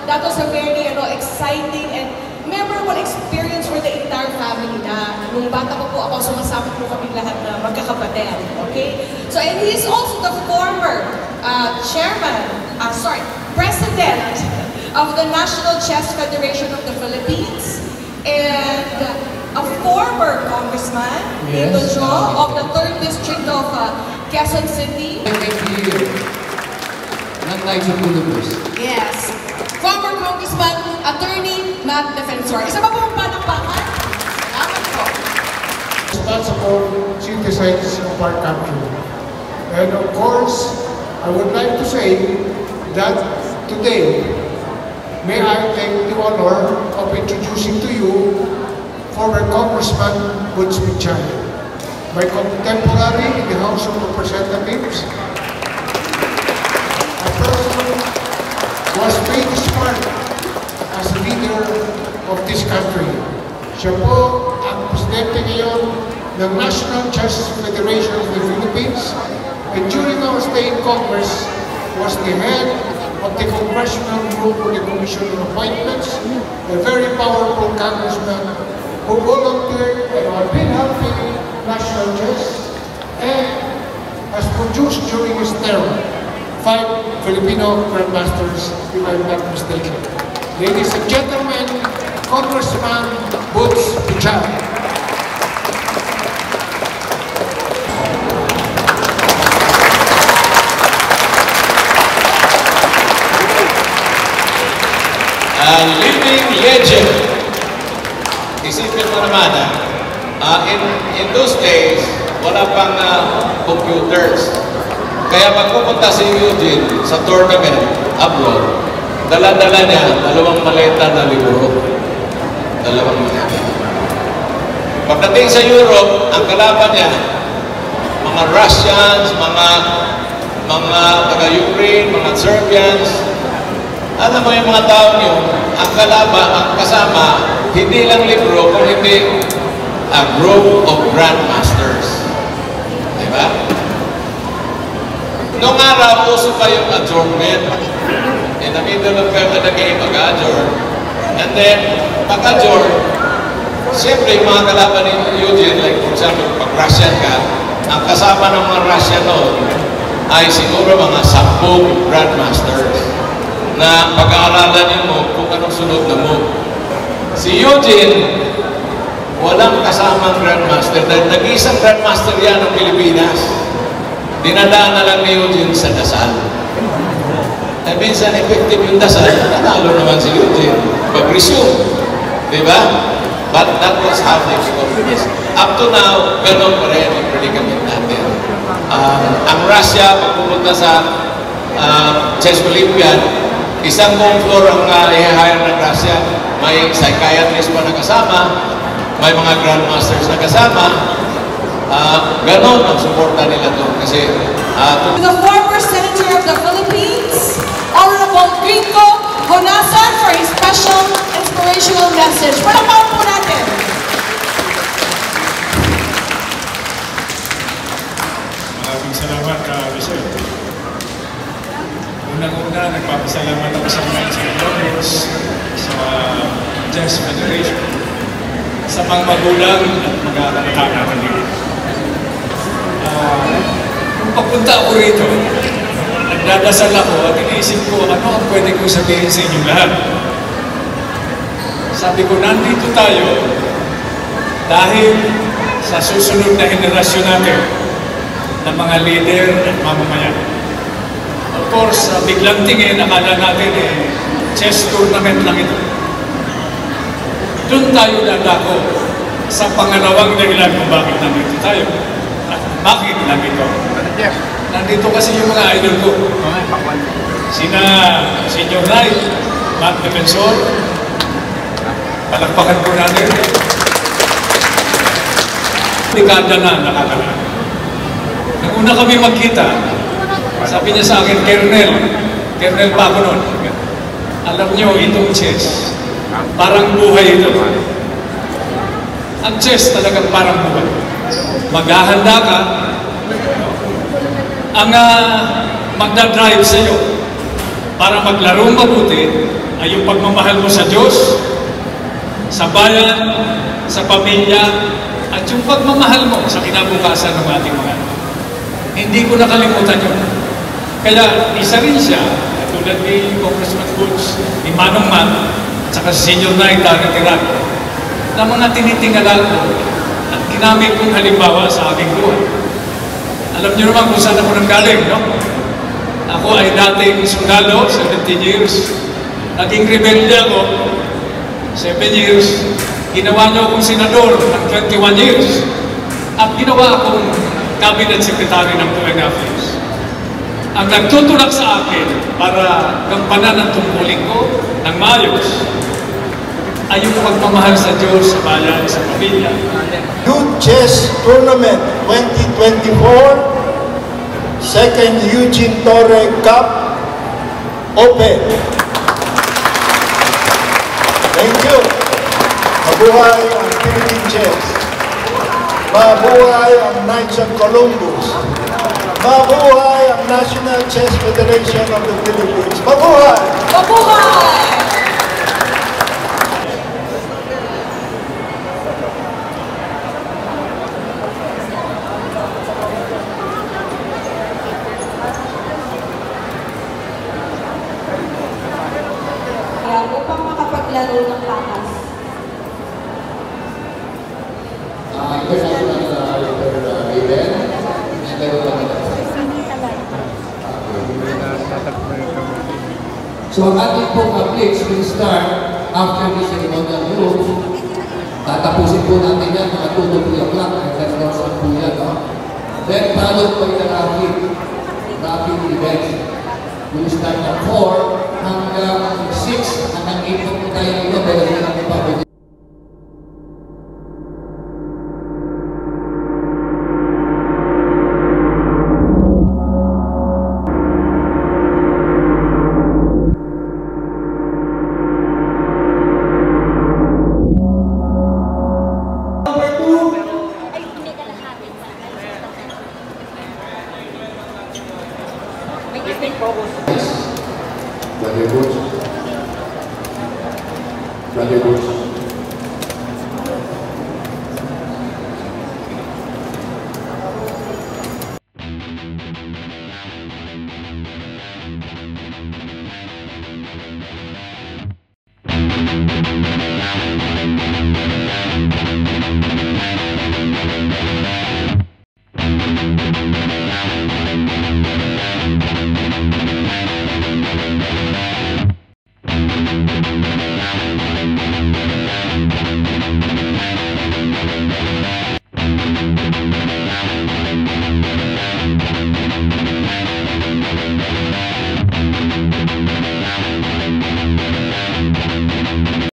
That was a very exciting and memorable experience for the entire family na nung bata pa po ako, sumasama po kami lahat na magkakapatid. Okay? So, and he's also the former president of the National Chess Federation of the Philippines and a former congressman, Tito Jo, of the 3rd District of Quezon City. Yes. Former Congressman, Attorney Matt Defensor. Isa pa pong palakpakan. Salamat po. Responsible citizens of our country. And of course, I would like to say that today, may I take the honor of introducing to you former Congressman Butch Michay, my contemporary in the House of Representatives. A person who has made his part as a leader of this country. Siya po ang presidente ngayon ng National Chess Federation of the Philippines, and during our stay in Congress was the head of the Congressional Group for the Commission on Appointments, a very powerful congressman who volunteered and has been helping National Chess and has produced during his term 5 Filipino Grandmasters, if I'm not mistaken. Ladies and gentlemen, Congressman Butch Michay. Living legend. Isipin mo naman, in those days, wala pang computers. Kaya pag pupunta si Eugene sa tournament abroad, dala-dala niya 2 maleta na libro. 2 maleta. Pagdating sa Europe, ang kalaban niya, mga Russians, mga taga-Ukraine, mga Serbians. Alam mo yung mga tao niyo, ang kalaban, ang kasama, hindi lang libro, kung hindi a group of grandmasters. Diba? Noong araw, uso pa yung adjournment. In the middle of the game, mag-adjourn. And then, pag-adjourn, siyempre yung mga kalaban ni Eugene, like for example, pag-Russian ka, ang kasama ng mga Russian noon ay siguro mga 10 grandmasters na pag-aaralan mo kung anong sunod na move. Si Eugene, walang kasamang grandmaster. Dahil nag-iisang grandmaster yan ng Pilipinas. Dinadaan na lang ni Eugene sa dasal. Eh, minsan effective yung dasal, nanalo naman si Eugene. Pag-resume. Diba? But that was how they became. Up to now, ganun pa rin yung predicament natin. Ang Russia, pag pumunta sa Chess Olympiad, isang buong floor ang i-hire ng Russia. May psychiatrist pa na kasama, may mga grandmasters na kasama. Ganon ang suporta nila doon kasi the former Senator of the Philippines, Honorable Gringo Honasan, for his special inspirational message. Palakpakan po natin. Maraming salamat, Michelle. Unang-una, nagpapasalamat ako sa mga instructors sa Chess Federation, sa mga magulang at mga natin dito. Nung pagpunta ako rito, nagdadasal ako at iniisip ko ano ang pwede kong sabihin sa inyo lahat. Sabi ko, nandito tayo dahil sa susunod na henerasyon natin ng mga leader at mamamayan. Of course, biglang tingin, akala natin chess tournament lang ito. Doon tayo dadako sa pangalawang dahilan kung bakit nandito tayo. At bakit nandito? Nandito kasi yung mga idol ko. sina Senior Knight, Matt Defensor, palakpakan po natin. Dekada na nakakaraan. Nung una kami magkita, sabi niya sa akin, Kernel pa ako nun. Alam niyo, itong chess, parang buhay ito. Ang chess talagang parang buhay. Maghahanda ka, ang magdadrive sa iyo para maglarong mabuti ay yung pagmamahal mo sa Diyos, sa bayan, sa pamilya, at yung pagmamahal mo sa kinabukasan ng ating mga anak. Hindi ko nakalimutan yun. Kaya isa rin siya, tulad ni Congressman Woods, ni Manong Man, at saka si Senior Knight, Tiran, na mga tinitingala ko at ginamit kong halimbawa sa aking buhay. Alam niyo naman kung saan ako nanggaling, no? Ako ay dating sundalo, 17 years. Naging rebelde ako, 7 years. Ginawa niyo akong senador ng 21 years. At ginawa akong cabinet secretary ng 2.5 years. Ang nagtutulak sa akin para gampanan ang tungkulin ko ng maayos ay yung pagmamahal sa Diyos, sa bayan, sa pamilya. Youth Chess Tournament 2024, Second Eugene Torre Cup Open. Thank you. Mabuhay ang Philippine Chess. Mabuhay ang Knights of Columbus. Mabuhay ang National Chess Federation of the Philippines. Mabuhay! Mabuhay! Upang makapaglaro ng patas. So ang ating pong blitz will start after the ceremonial rules. Tatapusin po natin yan mga 2 to 3 o'clock. Hanggang Rosan po yan. Then followed by the rapid events. We'll start at 4 hanggang 6 hanggang 8 po tayo nito. Pero hindi natin pa po. Brother Woods.